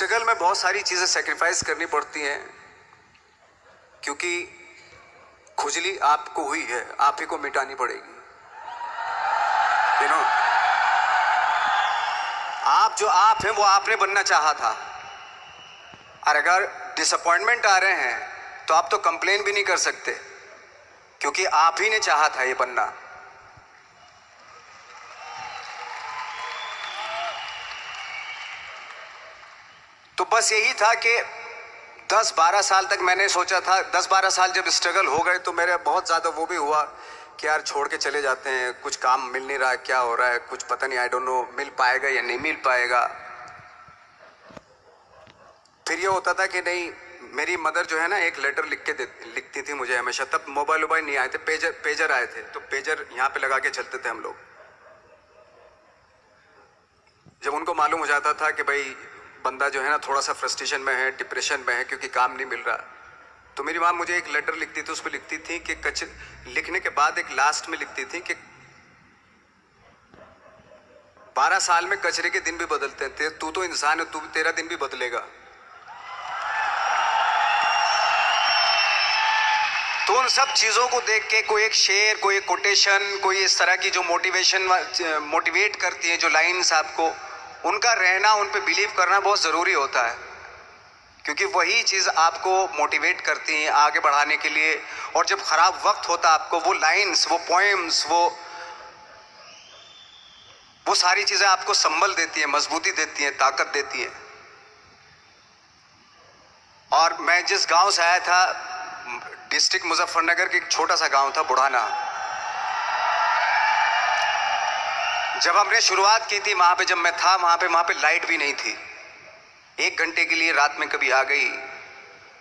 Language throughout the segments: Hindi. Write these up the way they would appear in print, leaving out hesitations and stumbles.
स्ट्रगल में बहुत सारी चीज़ें सेक्रीफाइस करनी पड़ती हैं, क्योंकि खुजली आपको हुई है, आप ही को मिटानी पड़ेगी। यू नो, आप जो आप हैं वो आपने बनना चाहा था, और अगर डिसअपॉइंटमेंट आ रहे हैं तो आप तो कंप्लेन भी नहीं कर सकते, क्योंकि आप ही ने चाहा था ये बनना। तो बस यही था कि 10-12 साल तक मैंने सोचा था, 10-12 साल जब स्ट्रगल हो गए तो मेरे बहुत ज़्यादा वो भी हुआ कि यार छोड़ के चले जाते हैं, कुछ काम मिल नहीं रहा है, क्या हो रहा है कुछ पता नहीं, आई डोंट नो मिल पाएगा या नहीं मिल पाएगा। फिर ये होता था कि नहीं, मेरी मदर जो है ना एक लेटर लिखती थी मुझे हमेशा। तब मोबाइल नहीं आए थे, पेजर आए थे, तो पेजर यहाँ पे लगा के चलते थे हम लोग। जब उनको मालूम हो जाता था कि भाई बंदा जो है ना थोड़ा सा फ्रस्ट्रेशन में है, डिप्रेशन में है, क्योंकि काम नहीं मिल रहा, तो मेरी माँ मुझे एक लेटर लिखती थी। उस पर लिखती थी कि लिखने के बाद एक लास्ट में लिखती थी कि 12 साल में कचरे के दिन भी बदलते हैं, तू तो इंसान है, तेरा दिन भी बदलेगा। तो उन सब चीज़ों को देख के कोई एक शेर, कोई एक कोटेशन, कोई इस तरह की जो मोटिवेट करती है जो लाइन्स आपको, उनका रहना, उन पे बिलीव करना बहुत ज़रूरी होता है, क्योंकि वही चीज़ आपको मोटिवेट करती हैं आगे बढ़ाने के लिए। और जब ख़राब वक्त होता आपको, वो लाइन्स, वो पोएम्स, वो सारी चीज़ें आपको संबल देती हैं, मजबूती देती हैं, ताकत देती हैं। और मैं जिस गांव से आया था, डिस्ट्रिक्ट मुजफ्फरनगर के एक छोटा सा गांव था बुढ़ाना। जब हमने शुरुआत की थी वहां पे, जब मैं था वहां पे लाइट भी नहीं थी। 1 घंटे के लिए रात में कभी आ गई,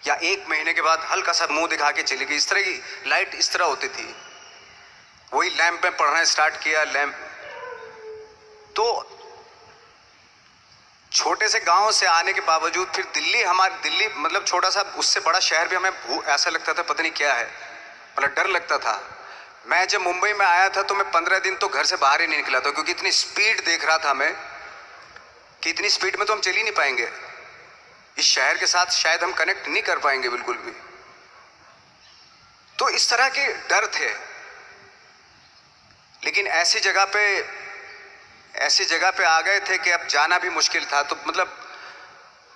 या 1 महीने के बाद हल्का सा मुंह दिखा के चली गई। इस तरह की लाइट इस तरह होती थी। वही लैंप में पढ़ना स्टार्ट किया, लैंप। तो छोटे से गांव से आने के बावजूद फिर दिल्ली मतलब छोटा सा, उससे बड़ा शहर भी हमें ऐसा लगता था पता नहीं क्या है, मतलब डर लगता था। मैं जब मुंबई में आया था तो मैं 15 दिन तो घर से बाहर ही नहीं निकला था, क्योंकि इतनी स्पीड देख रहा था मैं कि इतनी स्पीड में तो हम चल ही नहीं पाएंगे, इस शहर के साथ शायद हम कनेक्ट नहीं कर पाएंगे बिल्कुल भी। तो इस तरह के डर थे। लेकिन ऐसी जगह पे आ गए थे कि अब जाना भी मुश्किल था। तो मतलब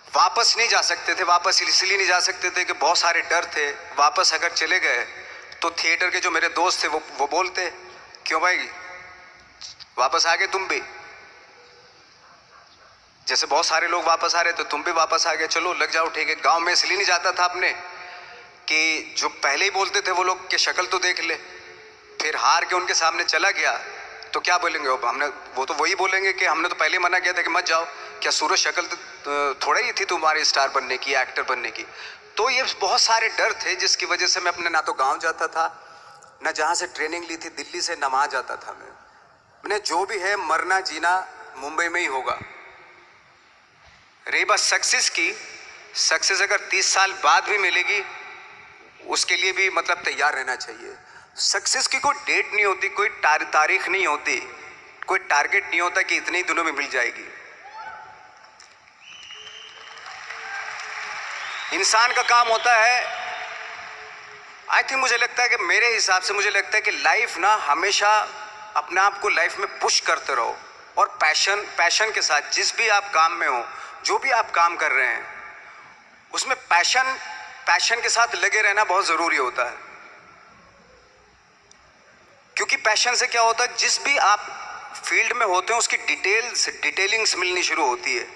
वापस नहीं जा सकते थे। वापस इसलिए नहीं जा सकते थे कि बहुत सारे डर थे। वापस अगर चले गए तो थिएटर के जो मेरे दोस्त थे वो बोलते, क्यों भाई वापस आ गए तुम भी, जैसे बहुत सारे लोग वापस आ रहे तो तुम भी वापस आ गए, चलो लग जाओ ठीक है। गांव में इसलिए नहीं जाता था अपने कि जो पहले ही बोलते थे वो लोग कि शक्ल तो देख ले, फिर हार के उनके सामने चला गया तो क्या बोलेंगे वो तो वही बोलेंगे कि हमने तो पहले मना किया था कि मत जाओ, क्या सूरज शक्ल तो थोड़ा ही थी तुम्हारे स्टार बनने की, एक्टर बनने की। तो ये बहुत सारे डर थे जिसकी वजह से मैं अपने ना तो गांव जाता था, ना जहां से ट्रेनिंग ली थी दिल्ली से, ना वहां जाता था। मैंने जो भी है मरना जीना मुंबई में ही होगा। रही बात सक्सेस की, सक्सेस अगर 30 साल बाद भी मिलेगी उसके लिए भी मतलब तैयार रहना चाहिए। सक्सेस की कोई डेट नहीं होती, कोई तारीख नहीं होती, कोई टारगेट नहीं होता कि इतने ही दिनों में मिल जाएगी। इंसान का काम होता है, आई थिंक मुझे लगता है कि मेरे हिसाब से मुझे लगता है कि लाइफ ना हमेशा अपने आप को लाइफ में पुश करते रहो, और पैशन के साथ जिस भी आप काम में हो, जो भी आप काम कर रहे हैं उसमें पैशन के साथ लगे रहना बहुत जरूरी होता है। क्योंकि पैशन से क्या होता है, जिस भी आप फील्ड में होते हैं उसकी डिटेलिंग्स मिलनी शुरू होती है।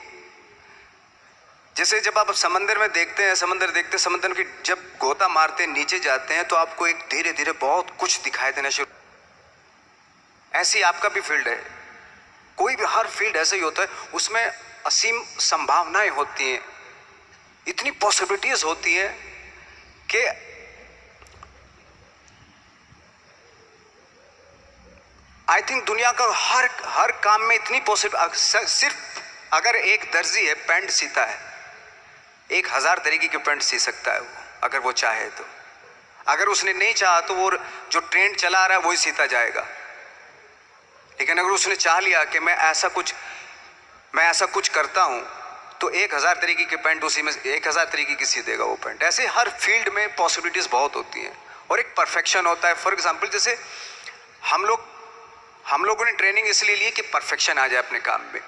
जैसे जब आप समंदर में देखते हैं, समंदर की जब गोता मारते हैं, नीचे जाते हैं तो आपको एक धीरे धीरे बहुत कुछ दिखाई देना शुरू। ऐसी आपका भी फील्ड है, कोई भी हर फील्ड ऐसा ही होता है, उसमें असीम संभावनाएं होती हैं, इतनी पॉसिबिलिटीज होती हैं कि आई थिंक दुनिया का हर काम में इतनी सिर्फ अगर एक दर्जी है पैंट सीता है, 1000 तरीके के पैंट सी सकता है वो, अगर वो चाहे तो। अगर उसने नहीं चाहा तो वो जो ट्रेंड चला आ रहा है वही सीता जाएगा। लेकिन अगर उसने चाह लिया कि मैं ऐसा कुछ करता हूं, तो 1000 तरीके के पैंट उसी में 1000 तरीके की सी देगा वो पैंट। ऐसे हर फील्ड में पॉसिबिलिटीज बहुत होती हैं और एक परफेक्शन होता है। फॉर एग्जाम्पल जैसे हम लोगों ने ट्रेनिंग इसलिए ली कि परफेक्शन आ जाए अपने काम में।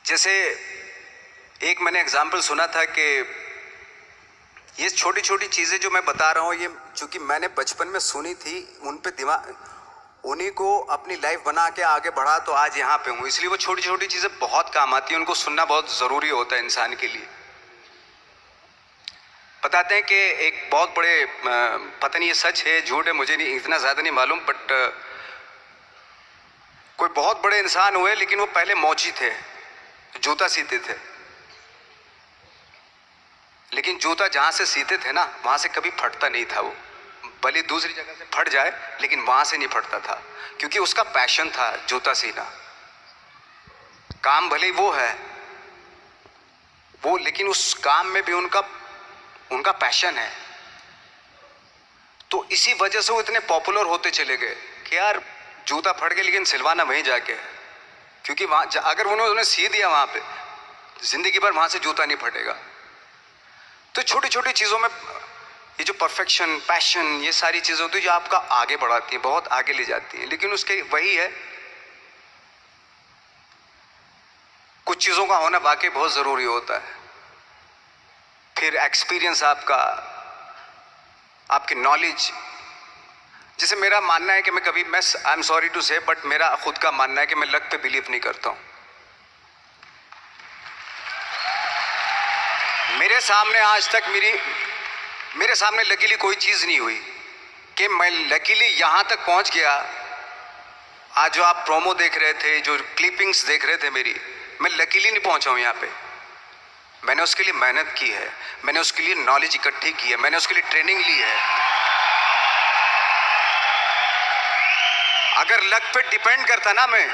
जैसे एक मैंने एग्जाम्पल सुना था कि ये छोटी छोटी चीज़ें जो मैं बता रहा हूँ, ये चूंकि मैंने बचपन में सुनी थी, उन पे दिमाग, उन्हीं को अपनी लाइफ बना के आगे बढ़ा तो आज यहाँ पे हूँ। इसलिए वो छोटी छोटी चीज़ें बहुत काम आती हैं, उनको सुनना बहुत ज़रूरी होता है इंसान के लिए। बताते हैं कि एक बहुत बड़े, पता नहीं ये सच है झूठ है, मुझे नहीं इतना ज़्यादा नहीं मालूम, बट कोई बहुत बड़े इंसान हुए लेकिन वो पहले मौची थे, जूता सीते थे। लेकिन जूता जहाँ से सीते थे ना वहाँ से कभी फटता नहीं था। वो भले दूसरी जगह से फट जाए लेकिन वहाँ से नहीं फटता था, क्योंकि उसका पैशन था जूता सीना। काम भले वो है वो, लेकिन उस काम में भी उनका पैशन है। तो इसी वजह से वो इतने पॉपुलर होते चले गए कि यार जूता फट गया लेकिन सिलवाना वहीं जाके, क्योंकि वहाँ अगर उन्होंने सी दिया वहाँ पे, जिंदगी भर वहाँ से जूता नहीं फटेगा। तो छोटी छोटी चीज़ों में ये जो परफेक्शन, पैशन, ये सारी चीज़ें होती है जो आपका आगे बढ़ाती हैं, बहुत आगे ले जाती हैं। लेकिन उसके वही है, कुछ चीज़ों का होना वाकई बहुत ज़रूरी होता है। फिर एक्सपीरियंस आपकी नॉलेज। जैसे मेरा मानना है कि मैं आई एम सॉरी टू से, बट मेरा खुद का मानना है कि मैं लक पे बिलीव नहीं करता हूँ। मेरे सामने आज तक मेरे सामने लकीली कोई चीज़ नहीं हुई कि मैं लकीली यहाँ तक पहुँच गया। आज जो आप प्रोमो देख रहे थे, जो क्लिपिंग्स देख रहे थे मेरी, मैं लकीली नहीं पहुँचा हूँ यहाँ पे। मैंने उसके लिए मेहनत की है, मैंने उसके लिए नॉलेज इकट्ठी की है, मैंने उसके लिए ट्रेनिंग ली है। अगर लक पे डिपेंड करता ना मैं,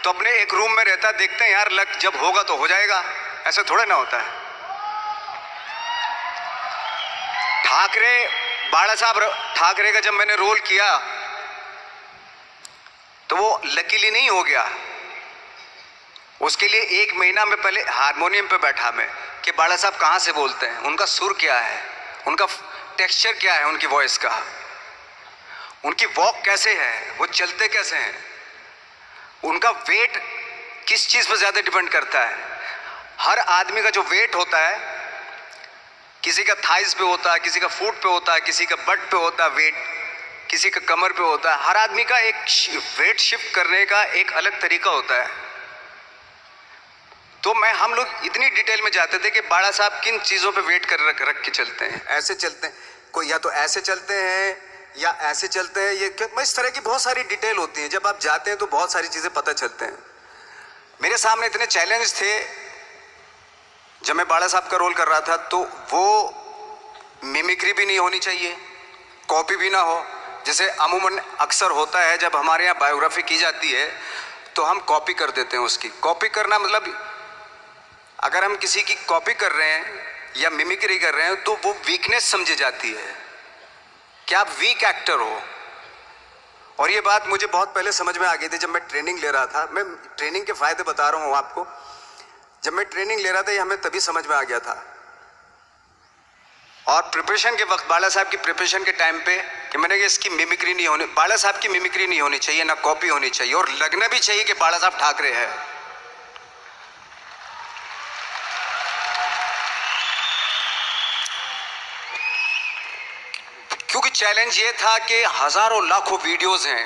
तो अपने एक रूम में रहता, देखते हैं यार लक जब होगा तो हो जाएगा, ऐसा थोड़ा ना होता है। बाला साहब ठाकरे का जब मैंने रोल किया तो वो लकीली नहीं हो गया। उसके लिए 1 महीना में पहले हारमोनियम पे बैठा मैं कि बाला साहब कहाँ से बोलते हैं, उनका सुर क्या है, उनका टेक्सचर क्या है, उनकी वॉइस का, उनकी वॉक कैसे है, वो चलते कैसे हैं, उनका वेट किस चीज़ पर ज़्यादा डिपेंड करता है। हर आदमी का जो वेट होता है, किसी का थाइस पे होता है, किसी का फुट पे होता है, किसी का बट पे होता है वेट, किसी का कमर पे होता है। हर आदमी का एक वेट शिफ्ट करने का एक अलग तरीका होता है। तो हम लोग इतनी डिटेल में जाते थे कि बाड़ा साहब किन चीज़ों पे वेट कर रख के चलते हैं, ऐसे चलते हैं, कोई या तो ऐसे चलते हैं या ऐसे चलते हैं, ये इस तरह की बहुत सारी डिटेल होती है। जब आप जाते हैं तो बहुत सारी चीज़ें पता चलते हैं। मेरे सामने इतने चैलेंज थे जब मैं बाड़ा साहब का रोल कर रहा था, तो वो मिमिक्री भी नहीं होनी चाहिए, कॉपी भी ना हो। जैसे अमूमन अक्सर होता है जब हमारे यहाँ बायोग्राफी की जाती है तो हम कॉपी कर देते हैं। उसकी कॉपी करना मतलब अगर हम किसी की कॉपी कर रहे हैं या मिमिक्री कर रहे हैं तो वो वीकनेस समझी जाती है कि आप वीक एक्टर हो। और ये बात मुझे बहुत पहले समझ में आ गई थी जब मैं ट्रेनिंग ले रहा था। मैं ट्रेनिंग के फायदे बता रहा हूँ आपको। जब मैं ट्रेनिंग ले रहा था ये हमें तभी समझ में आ गया था। और प्रिपरेशन के वक्त, बाला साहब की प्रिपरेशन के टाइम पे, कि मैंने कहा इसकी मिमिक्री नहीं होनी, बाला साहब की मिमिक्री नहीं होनी चाहिए, ना कॉपी होनी चाहिए, और लगना भी चाहिए कि बाला साहब ठाकरे है। क्योंकि चैलेंज ये था कि हजारों लाखों वीडियोस हैं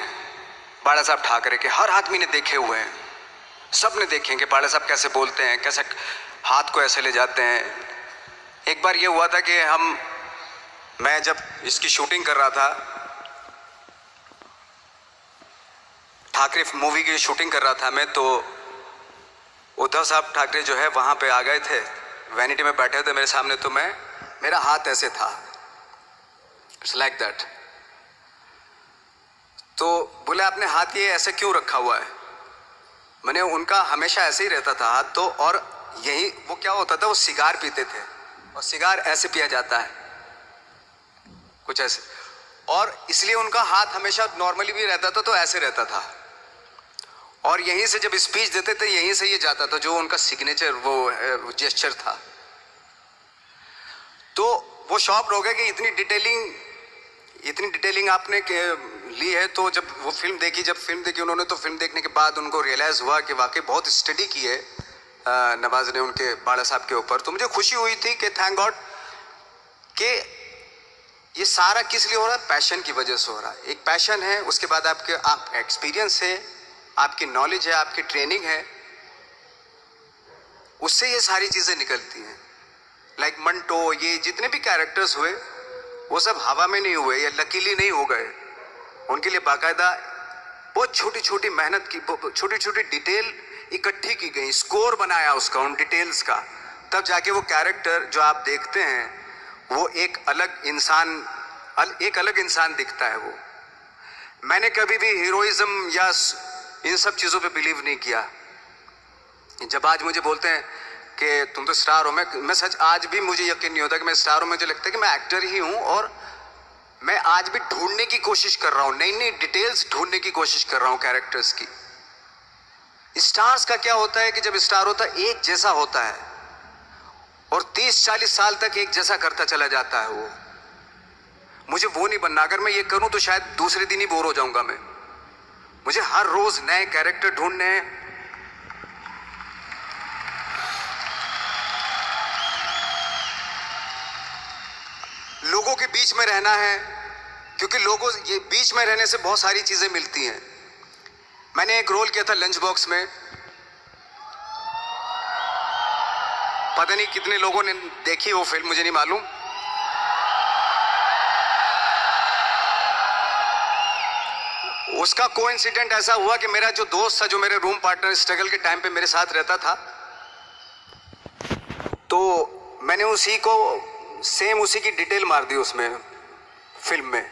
बाला साहब ठाकरे के, हर आदमी ने देखे हुए हैं, सब ने देखे कि बाला साहब कैसे बोलते हैं, कैसे हाथ को ऐसे ले जाते हैं। एक बार ये हुआ था कि मैं जब इसकी शूटिंग कर रहा था, ठाकरे मूवी की शूटिंग कर रहा था मैं, तो उद्धव साहब ठाकरे जो है वहाँ पे आ गए थे, वैनिटी में बैठे थे मेरे सामने। तो मेरा हाथ ऐसे था, इट्स लाइक दैट। तो बोले आपने हाथ ये ऐसे क्यों रखा हुआ है? मैंने उनका हमेशा ऐसे ही रहता था हाथ। तो और यही वो क्या होता था, वो सिगार पीते थे और सिगार ऐसे पिया जाता है कुछ ऐसे, और इसलिए उनका हाथ हमेशा नॉर्मली भी रहता था तो ऐसे रहता था। और यहीं से जब स्पीच देते थे यहीं से ये जाता था, जो उनका सिग्नेचर वो जेस्चर था। तो वो शॉक्ड हो गए कि इतनी डिटेलिंग आपने ली है। तो जब वो फिल्म देखी उन्होंने, तो फिल्म देखने के बाद उनको रियलाइज हुआ कि वाकई बहुत स्टडी की है नवाज ने उनके बाड़ा साहब के ऊपर। तो मुझे खुशी हुई थी कि थैंक गॉड कि ये सारा किस लिए हो रहा है, पैशन की वजह से हो रहा है। एक पैशन है, उसके बाद आपका एक्सपीरियंस है, आपकी नॉलेज है, आपकी ट्रेनिंग है, उससे ये सारी चीजें निकलती हैं। लाइक मंटो, ये जितने भी कैरेक्टर्स हुए वो सब हवा में नहीं हुए या लकीली नहीं हो गए। उनके लिए बाकायदा बहुत छोटी छोटी मेहनत की, छोटी छोटी डिटेल इकट्ठी की गई, स्कोर बनाया उसका, उन डिटेल्स का, तब जाके वो कैरेक्टर जो आप देखते हैं वो एक अलग इंसान दिखता है। वो मैंने कभी भी हीरोइज्म या इन सब चीजों पे बिलीव नहीं किया। जब आज मुझे बोलते हैं कि तुम तो स्टार हो, मैं सच आज भी मुझे यकीन नहीं होता कि मैं स्टार हूं। मुझे लगता है कि मैं एक्टर ही हूं, और मैं आज भी ढूंढने की कोशिश कर रहा हूं, नई नई डिटेल्स ढूंढने की कोशिश कर रहा हूं कैरेक्टर्स की। स्टार्स का क्या होता है कि जब स्टार होता है एक जैसा होता है और 30-40 साल तक एक जैसा करता चला जाता है। वो मुझे वो नहीं बनना। अगर मैं ये करूं तो शायद दूसरे दिन ही बोर हो जाऊंगा मैं। मुझे हर रोज नए कैरेक्टर ढूंढने हैं। लोगों के बीच में रहना है, क्योंकि लोगों ये बीच में रहने से बहुत सारी चीजें मिलती हैं। मैंने एक रोल किया था लंच बॉक्स में, पता नहीं कितने लोगों ने देखी वो फिल्म, मुझे नहीं मालूम। उसका कोइंसिडेंट ऐसा हुआ कि मेरा जो दोस्त था, जो मेरे रूम पार्टनर स्ट्रगल के टाइम पे मेरे साथ रहता था, तो मैंने उसी की डिटेल मार दी उसमें फिल्म में।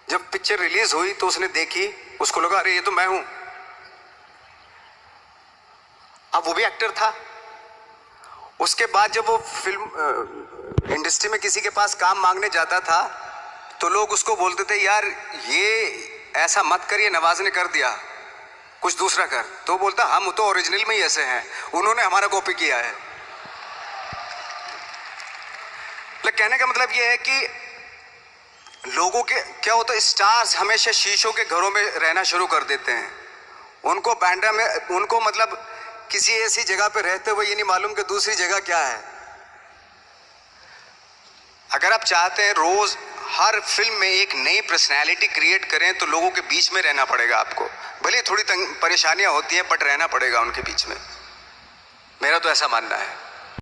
जब पिक्चर रिलीज हुई तो उसने देखी, उसको लगा अरे ये तो मैं हूं। अब वो भी एक्टर था। उसके बाद जब वो फिल्म इंडस्ट्री में किसी के पास काम मांगने जाता था तो लोग उसको बोलते थे यार ये ऐसा मत कर, ये नवाज ने कर दिया, कुछ दूसरा कर। तो बोलता हम तो ओरिजिनल में ही ऐसे हैं, उन्होंने हमारा कॉपी किया है। कहने का मतलब ये है कि लोगों के क्या होता है, स्टार्स हमेशा शीशों के घरों में रहना शुरू कर देते हैं। उनको बैंड्रा में, उनको मतलब किसी ऐसी जगह पे रहते हुए ये नहीं मालूम कि दूसरी जगह क्या है। अगर आप चाहते हैं रोज हर फिल्म में एक नई पर्सनैलिटी क्रिएट करें तो लोगों के बीच में रहना पड़ेगा आपको। भले थोड़ी परेशानियां होती हैं बट रहना पड़ेगा उनके बीच में। मेरा तो ऐसा मानना है।